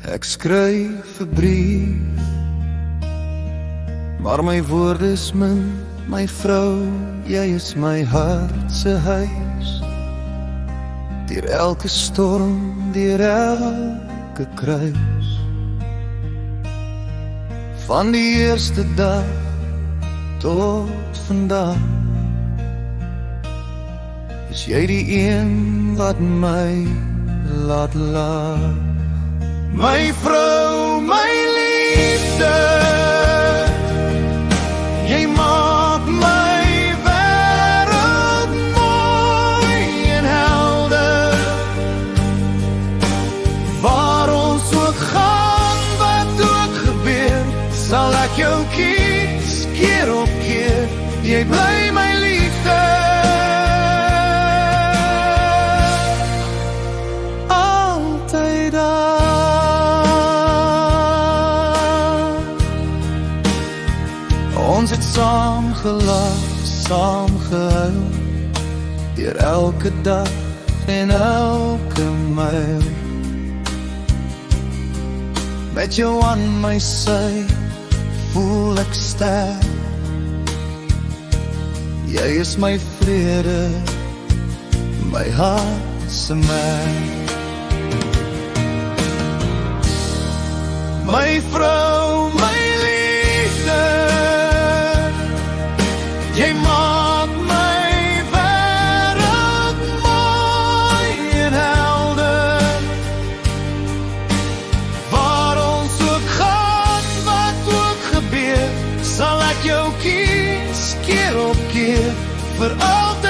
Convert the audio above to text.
Ek skryf 'n brief, maar my woorde is min, my vrou, jy is my hart se huis. Deur elke storm, deur elke kruis. Van die eerste dag tot vandag is jy die een wat my laat lag. My vrou, my liefde, jy maak my wêreld mooi en helder. Waar ons ook gaan, wat ook gebeur, sal ek jou kies, keer op keer. Jy bly my liefde, altyd daar. Ons het saam gelag, saam gehuil, deur elke dag en elke myl. Met jou aan my sy, voel ek sterk. Jy is my vrede, my hart se merk. My vrou, my liefde, jy maak my wêreld mooi en helder. Waar ons ook gaan, wat ook gebeur, sal ek jou kies, keer op keer, vir altyd.